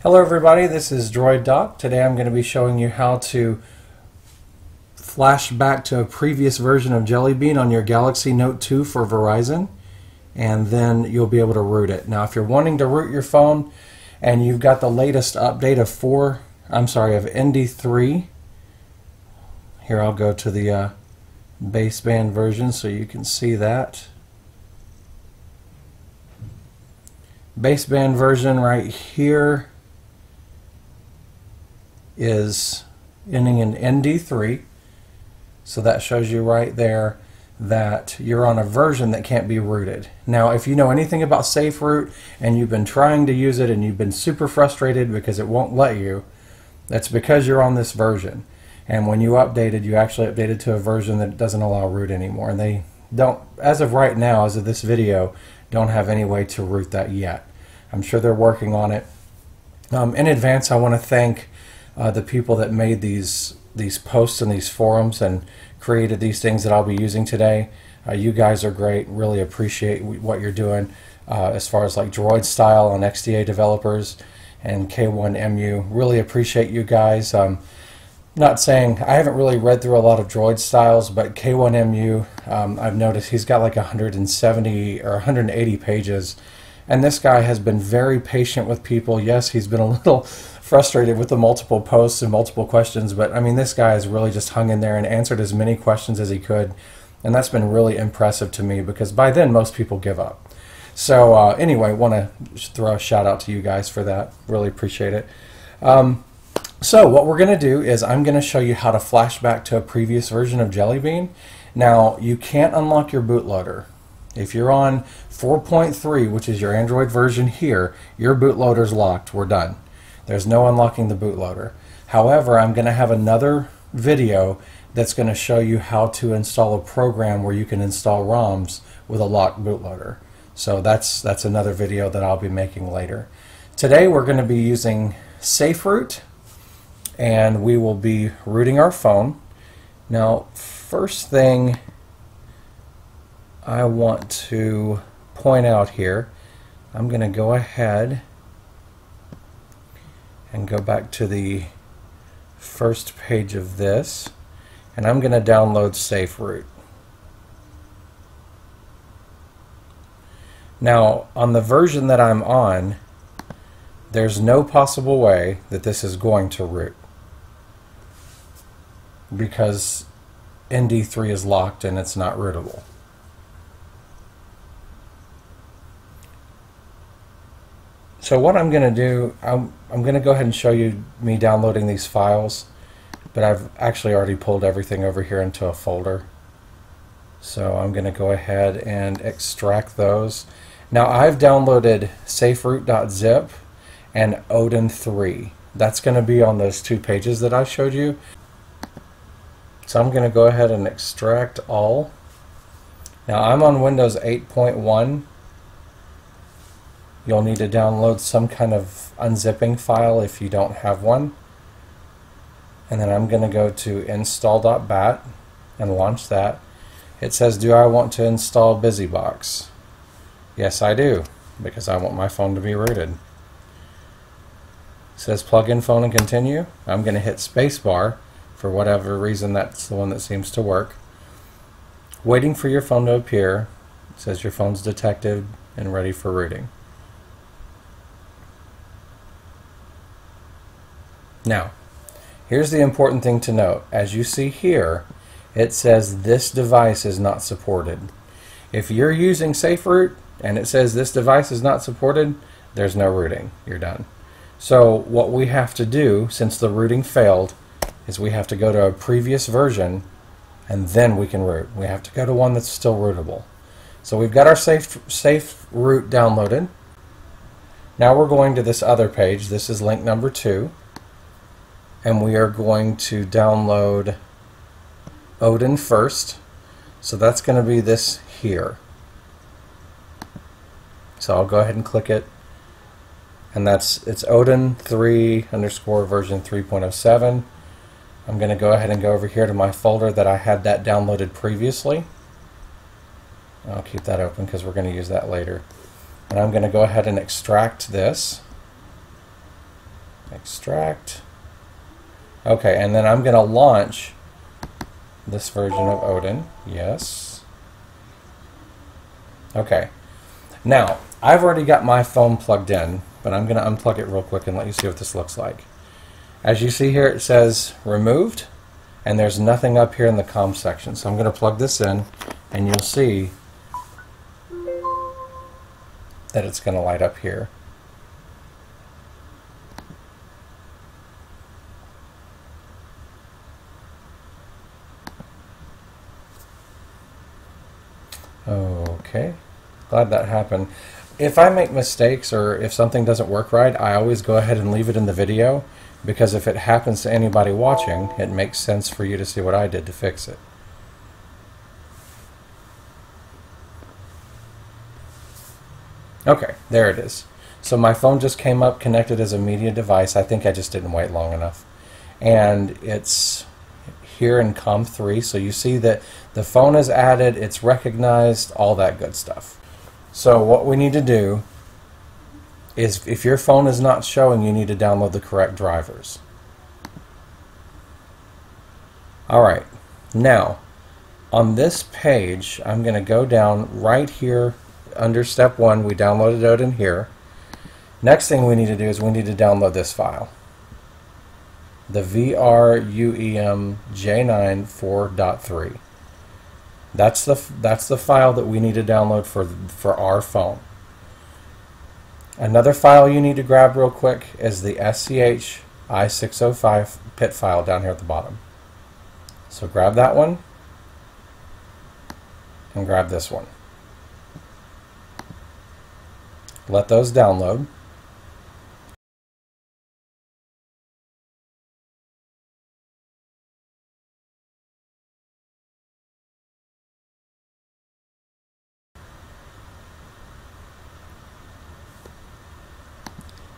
Hello everybody, this is Droid Doc. Today I'm going to be showing you how to flash back to a previous version of Jelly Bean on your Galaxy Note 2 for Verizon, and then you'll be able to root it. Now if you're wanting to root your phone and you've got the latest update of ND3, here I'll go to the baseband version so you can see that. Baseband version right here is ending in ND3, so that shows you right there that you're on a version that can't be rooted. Now if you know anything about saferoot and you've been trying to use it and you've been super frustrated because it won't let you, that's because you're on this version, and when you updated, you actually updated to a version that doesn't allow root anymore, and they don't, as of right now, as of this video, don't have any way to root that yet. I'm sure they're working on it. In advance, I want to thank the people that made these posts and these forums and created these things that I'll be using today. You guys are great. Really appreciate what you're doing as far as like Droid Style and XDA developers and K1MU. Really appreciate you guys. Not saying I haven't really read through a lot of Droid Styles, but K1MU, I've noticed he's got like 170 or 180 pages. And this guy has been very patient with people. Yes, he's been a little frustrated with the multiple posts and multiple questions, but I mean, this guy has really just hung in there and answered as many questions as he could. And that's been really impressive to me because by then most people give up. So anyway, want to throw a shout out to you guys for that. Really appreciate it. So what we're going to do is I'm going to show you how to flash back to a previous version of Jelly Bean. Now, you can't unlock your bootloader. If you're on 4.3, which is your Android version here, your bootloader's locked. We're done. There's no unlocking the bootloader. However, I'm going to have another video that's going to show you how to install a program where you can install ROMs with a locked bootloader. So that's another video that I'll be making later. Today we're going to be using saferoot, and we will be rooting our phone. Now, first thing I want to point out here, I'm going to go ahead and go back to the first page of this, and I'm going to download saferoot. Now, on the version that I'm on, there's no possible way that this is going to root because ND3 is locked and it's not rootable. So what I'm going to do, I'm going to go ahead and show you me downloading these files, but I've actually already pulled everything over here into a folder. So I'm going to go ahead and extract those. Now I've downloaded saferoot.zip and Odin 3. That's going to be on those two pages that I showed you. So I'm going to go ahead and extract all. Now I'm on Windows 8.1. You'll need to download some kind of unzipping file if you don't have one. And then I'm going to go to install.bat and launch that. It says, do I want to install BusyBox? Yes, I do, because I want my phone to be rooted. It says plug in phone and continue. I'm going to hit spacebar. For whatever reason, that's the one that seems to work. Waiting for your phone to appear. It says your phone's detected and ready for rooting. Now, Here's the important thing to note. As you see here, it says this device is not supported. If you're using saferoot and it says this device is not supported, there's no rooting. You're done. So what we have to do, since the rooting failed, is we have to go to a previous version and then we can root. We have to go to one that's still rootable. So we've got our saferoot downloaded. Now we're going to this other page. This is link number 2. And we are going to download Odin first. So that's going to be this here. So I'll go ahead and click it. And it's Odin 3 underscore version 3.07. I'm going to go ahead and go over here to my folder that I had that downloaded previously. I'll keep that open because we're going to use that later. And I'm going to go ahead and extract this. Extract. Okay, and then I'm going to launch this version of Odin. Yes. Okay. Now, I've already got my phone plugged in, but I'm going to unplug it real quick and let you see what this looks like. As you see here, it says removed, and there's nothing up here in the COM section. So I'm going to plug this in, and you'll see that it's going to light up here. Okay, glad that happened. If I make mistakes or if something doesn't work right, I always go ahead and leave it in the video, because if it happens to anybody watching, it makes sense for you to see what I did to fix it. Okay, there it is. So my phone just came up connected as a media device. I think I just didn't wait long enough. And it's here in COM3, so you see that the phone is added, it's recognized, all that good stuff. So what we need to do is, if your phone is not showing, you need to download the correct drivers. Alright, now on this page I'm going to go down right here under step 1. We downloaded Odin here. Next thing we need to do is we need to download this file, the VRUEM J9 4.3. That's the file that we need to download for our phone. Another file you need to grab real quick is the SCH-I605 PIT file down here at the bottom. So grab that one and grab this one. Let those download.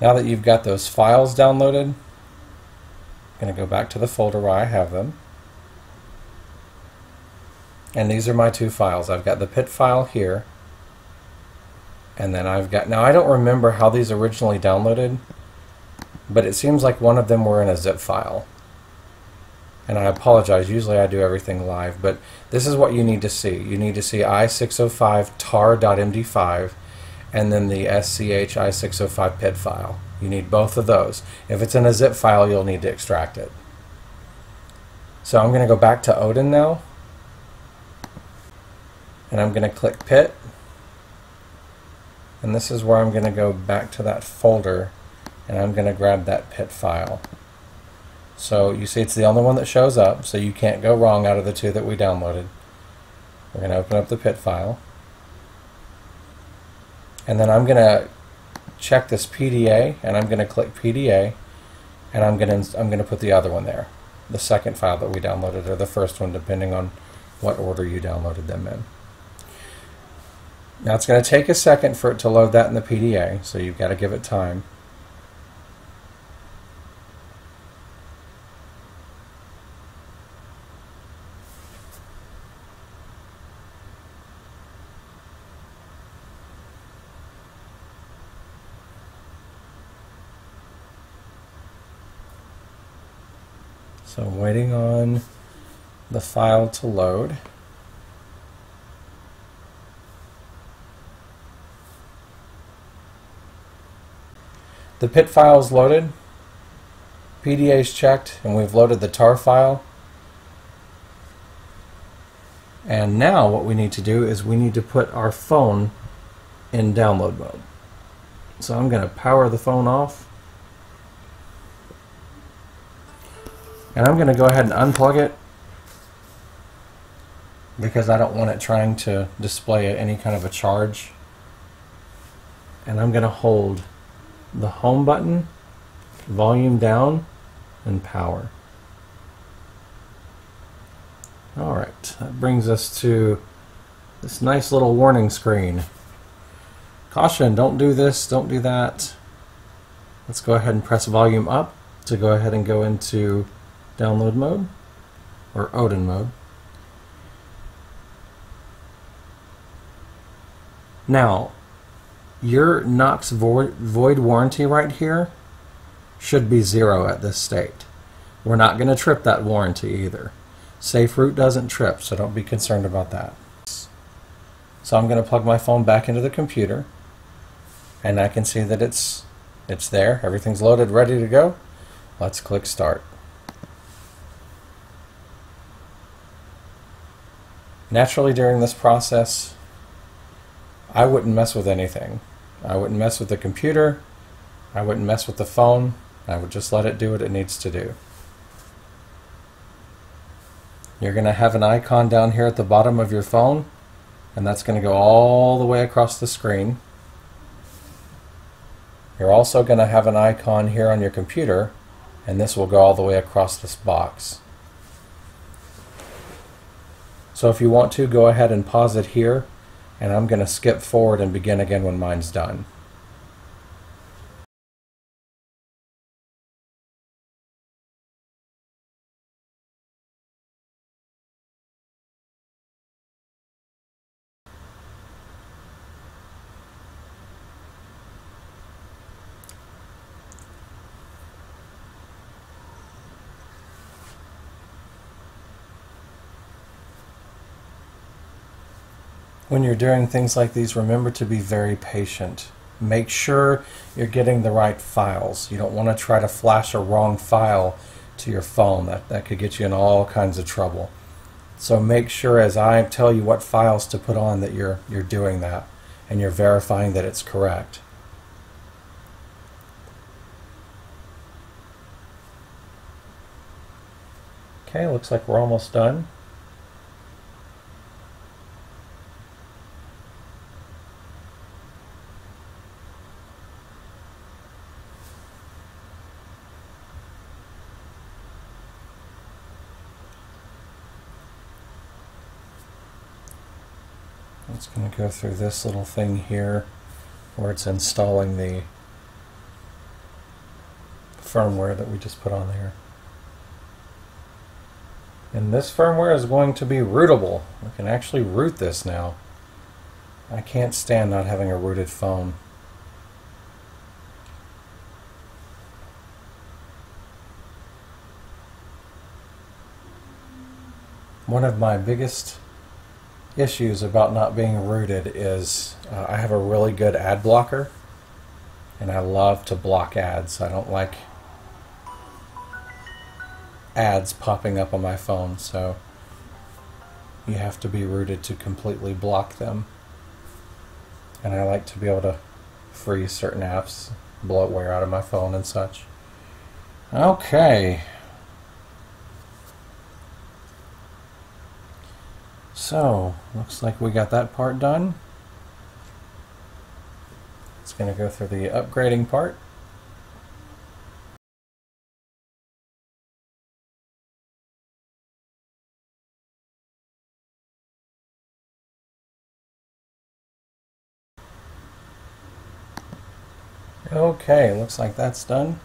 Now that you've got those files downloaded, I'm going to go back to the folder where I have them. And these are my two files. I've got the PIT file here, and then I've got, now I don't remember how these originally downloaded, but it seems like one of them were in a zip file. And I apologize, usually I do everything live, but this is what you need to see. You need to see I605 tar.md5 and then the SCH-I605 PIT file. You need both of those. If it's in a zip file, you'll need to extract it. So I'm going to go back to Odin now, and I'm going to click PIT, and this is where I'm going to go back to that folder, and I'm going to grab that PIT file. So you see it's the only one that shows up, so you can't go wrong out of the two that we downloaded. We're going to open up the PIT file, and then I'm going to check this PDA, and I'm going to click PDA, and I'm going to put the other one there, the second file that we downloaded, or the first one, depending on what order you downloaded them in. Now it's going to take a second for it to load that in the PDA, so you've got to give it time. So I'm waiting on the file to load. The PIT file is loaded. PDA is checked and we've loaded the tar file. And now what we need to do is we need to put our phone in download mode. So I'm going to power the phone off. And I'm going to go ahead and unplug it because I don't want it trying to display any kind of a charge. And I'm going to hold the home button, volume down, and power. Alright, that brings us to this nice little warning screen. Caution, don't do this, don't do that. Let's go ahead and press volume up to go ahead and go into download mode, or Odin mode. Now, your Knox void warranty right here should be 0 at this state. We're not going to trip that warranty either. Saferoot doesn't trip, so don't be concerned about that. So I'm going to plug my phone back into the computer, and I can see that it's there. Everything's loaded, ready to go. Let's click start. Naturally, during this process, I wouldn't mess with anything. I wouldn't mess with the computer. I wouldn't mess with the phone. I would just let it do what it needs to do. You're going to have an icon down here at the bottom of your phone, and that's going to go all the way across the screen. You're also going to have an icon here on your computer, and this will go all the way across this box. So if you want to, go ahead and pause it here, and I'm going to skip forward and begin again when mine's done. When you're doing things like these, remember to be very patient. Make sure you're getting the right files. You don't want to try to flash a wrong file to your phone. That could get you in all kinds of trouble. So make sure as I tell you what files to put on that you're doing that and you're verifying that it's correct. Okay, looks like we're almost done. It's going to go through this little thing here where it's installing the firmware that we just put on there. And this firmware is going to be rootable. We can actually root this now. I can't stand not having a rooted phone. One of my biggest issues about not being rooted is I have a really good ad blocker, and I love to block ads. I don't like ads popping up on my phone, so you have to be rooted to completely block them. And I like to be able to freeze certain apps, bloatware out of my phone and such. Okay. So, looks like we got that part done. It's going to go through the upgrading part. Okay, looks like that's done.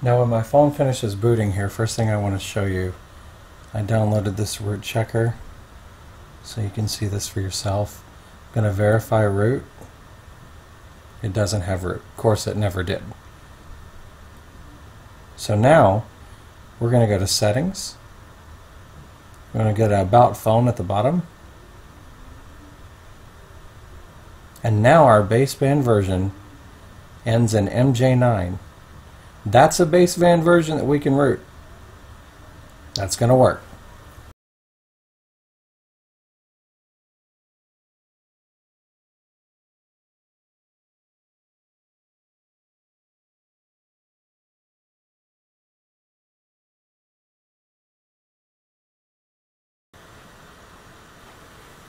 Now when my phone finishes booting here, first thing I want to show you, I downloaded this root checker so you can see this for yourself. I'm going to verify root. It doesn't have root. Of course, it never did. So now we're going to go to Settings. We're going to go to About Phone at the bottom. And now our baseband version ends in MJ9. That's a baseband version that we can root. That's going to work.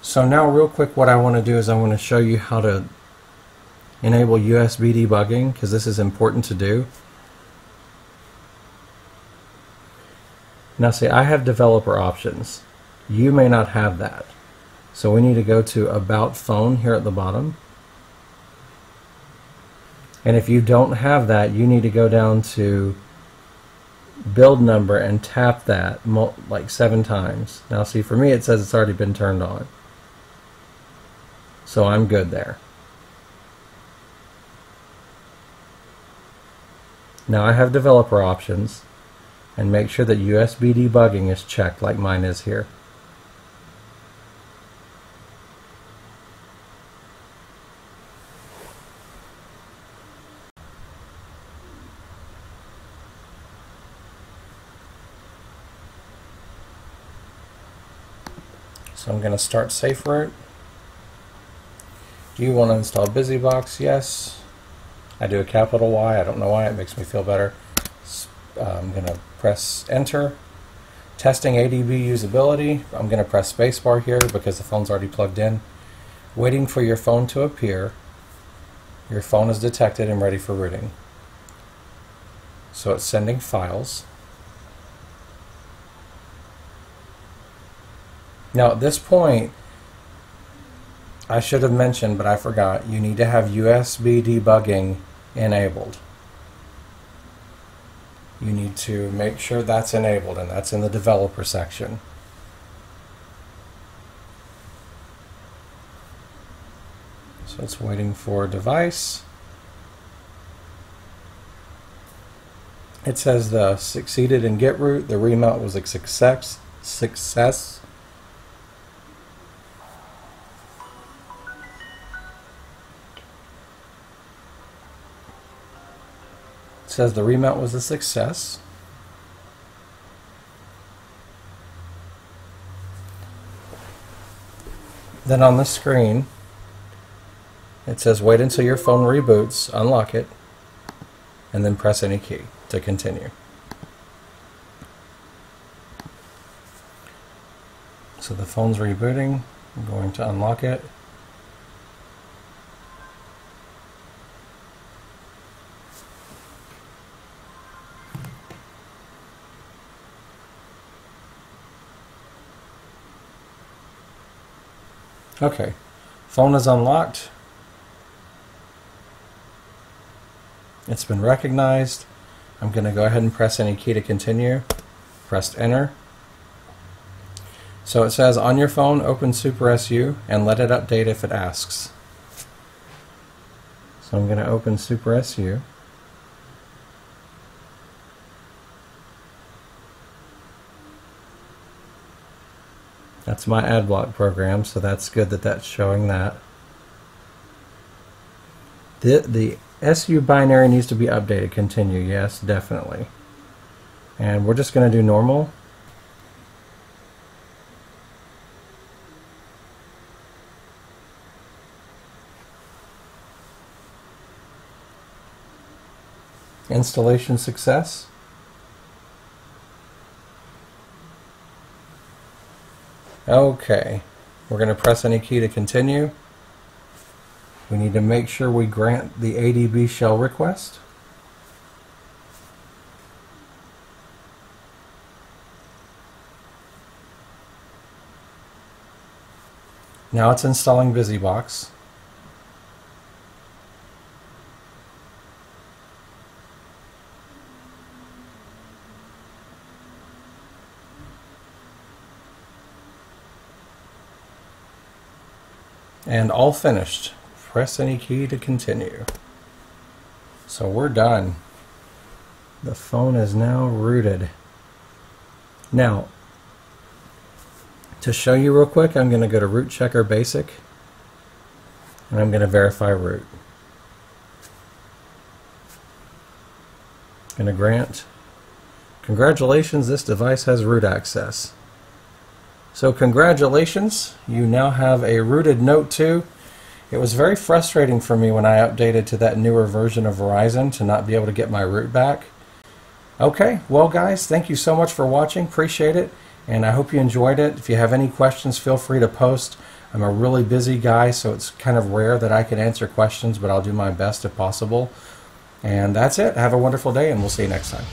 So now real quick, what I want to do is I want to show you how to enable USB debugging, because this is important to do. Now see, I have developer options. You may not have that. So we need to go to About Phone here at the bottom. And if you don't have that, you need to go down to Build Number and tap that like 7 times. Now see, for me it says it's already been turned on. So I'm good there. Now I have developer options, and make sure that USB debugging is checked like mine is here. So I'm going to start saferoot. Do you want to install BusyBox? Yes. I do a capital Y. I don't know why. It makes me feel better. I'm going to press Enter. Testing ADB usability. I'm going to press spacebar here because the phone's already plugged in. Waiting for your phone to appear. Your phone is detected and ready for rooting. So it's sending files. Now at this point, I should have mentioned, but I forgot, you need to have USB debugging enabled. You need to make sure that's enabled, and that's in the developer section. So it's waiting for device. It says the succeeded in get root. The remount was a success. It says the remount was a success. Then on the screen it says wait until your phone reboots, unlock it, and then press any key to continue. So the phone's rebooting. I'm going to unlock it. Okay, phone is unlocked. It's been recognized. I'm going to go ahead and press any key to continue. Pressed Enter. So it says on your phone, open Super SU and let it update if it asks. So I'm going to open Super SU. That's my ad block program, so that's good that that's showing that. The SU binary needs to be updated. Continue. Yes, definitely. And we're just going to do normal. Installation success. Okay, we're going to press any key to continue. We need to make sure we grant the ADB shell request. Now it's installing BusyBox. And all finished. Press any key to continue. So we're done. The phone is now rooted. Now, to show you real quick, I'm going to go to Root Checker Basic, and I'm going to verify root. Going to grant. Congratulations, this device has root access. So congratulations, you now have a rooted Note 2. It was very frustrating for me when I updated to that newer version of Verizon to not be able to get my root back. Okay, well guys, thank you so much for watching, appreciate it, and I hope you enjoyed it. If you have any questions, feel free to post. I'm a really busy guy, so it's kind of rare that I can answer questions, but I'll do my best if possible. And that's it. Have a wonderful day, and we'll see you next time.